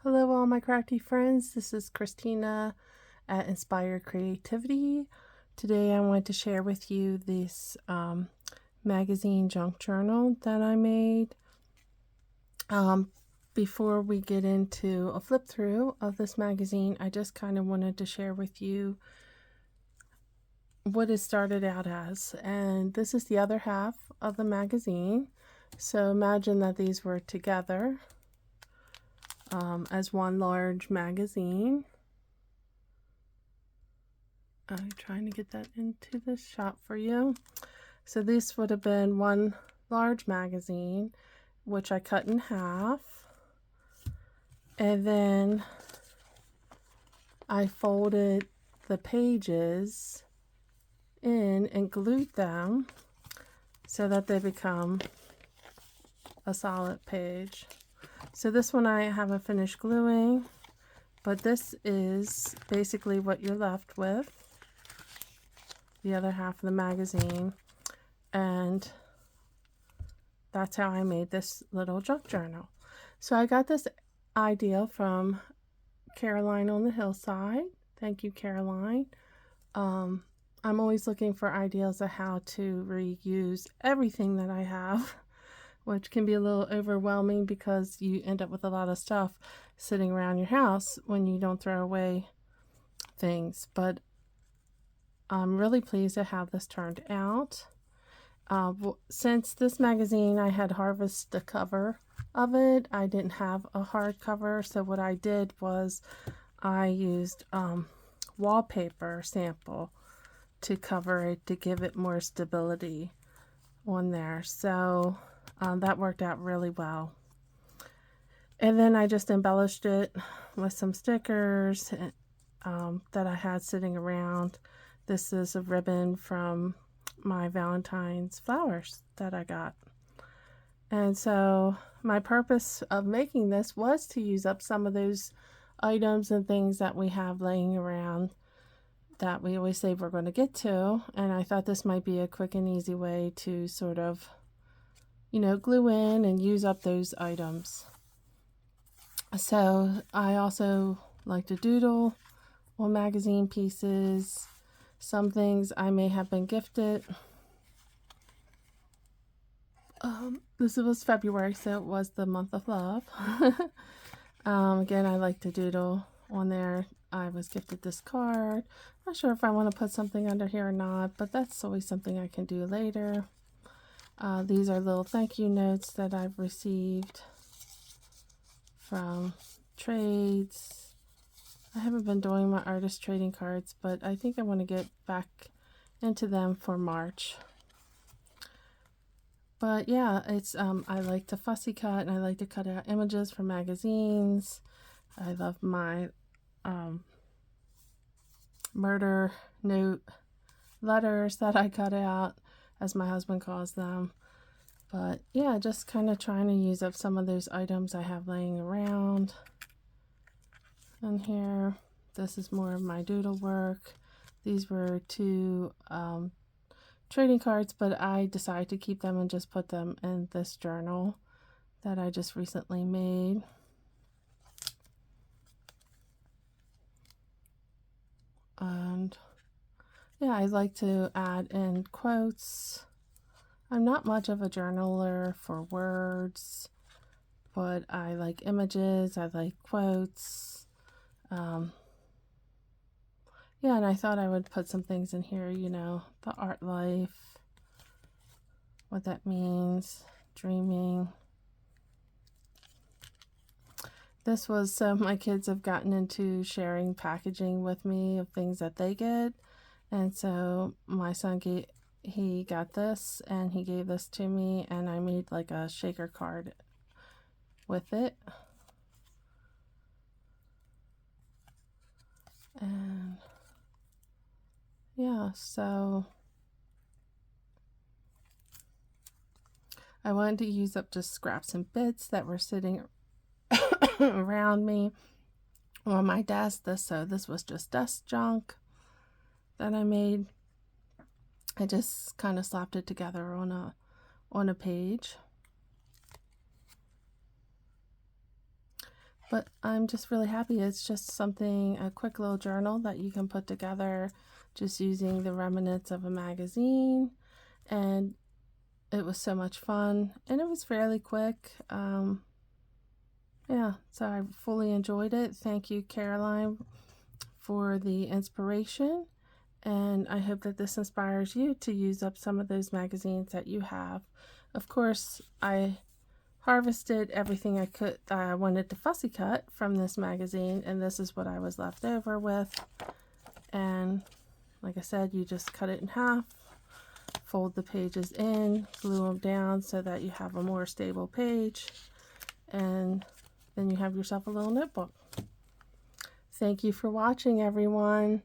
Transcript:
Hello, all my crafty friends. This is Christina at Inspired Creativity. Today, I want to share with you this magazine junk journal that I made. Before we get into a flip through of this magazine, I just kind of wanted to share with you what it started out as. And this is the other half of the magazine. So imagine that these were together as one large magazine. I'm trying to get that into the shot for you. So this would have been one large magazine, which I cut in half. And then I folded the pages in and glued them so that they become a solid page. So this one I haven't finished gluing, but this is basically what you're left with, the other half of the magazine. And that's how I made this little junk journal. So I got this idea from Caroline on the hillside. Thank you, Caroline. I'm always looking for ideas of how to reuse everything that I have, which can be a little overwhelming because you end up with a lot of stuff sitting around your house when you don't throw away things. But I'm really pleased at how this turned out. Since this magazine, I had harvested the cover of it. I didn't have a hardcover, so what I did was I used wallpaper sample to cover it to give it more stability on there. So that worked out really well. And then I just embellished it with some stickers that I had sitting around. This is a ribbon from my Valentine's flowers that I got. And so my purpose of making this was to use up some of those items and things that we have laying around that we always say we're going to get to. And I thought this might be a quick and easy way to sort of, glue in and use up those items. So I also like to doodle on magazine pieces. Some things I may have been gifted. This was February, so it was the month of love. Again, I like to doodle on there. I was gifted this card. Not sure if I want to put something under here or not, but that's always something I can do later. These are little thank you notes that I've received from trades. I haven't been doing my artist trading cards, but I think I want to get back into them for March. But yeah, it's I like to fussy cut, and I like to cut out images for magazines. I love my murder note letters that I cut out, as my husband calls them. But yeah, just kind of trying to use up some of those items I have laying around. And here, this is more of my doodle work. These were two trading cards, but I decided to keep them and just put them in this journal that I just recently made. And yeah, I like to add in quotes. I'm not much of a journaler for words, but I like images, I like quotes. Yeah, and I thought I would put some things in here, the art life, what that means, dreaming. This was so my kids have gotten into sharing packaging with me of things that they get. And so my son he got this and he gave this to me, and I made like a shaker card with it. And yeah, so I wanted to use up just scraps and bits that were sitting around me on my desk. So this was just desk junk that I made. I just kind of slapped it together on a page. But I'm just really happy. It's just something, a quick little journal that you can put together just using the remnants of a magazine. And it was so much fun, and it was fairly quick. Yeah, so I fully enjoyed it. Thank you, Caroline, for the inspiration. And I hope that this inspires you to use up some of those magazines that you have. Of course, I harvested everything I could that I wanted to fussy cut from this magazine, and this is what I was left over with. And like I said, you just cut it in half, fold the pages in, glue them down so that you have a more stable page, and then you have yourself a little notebook. Thank you for watching, everyone.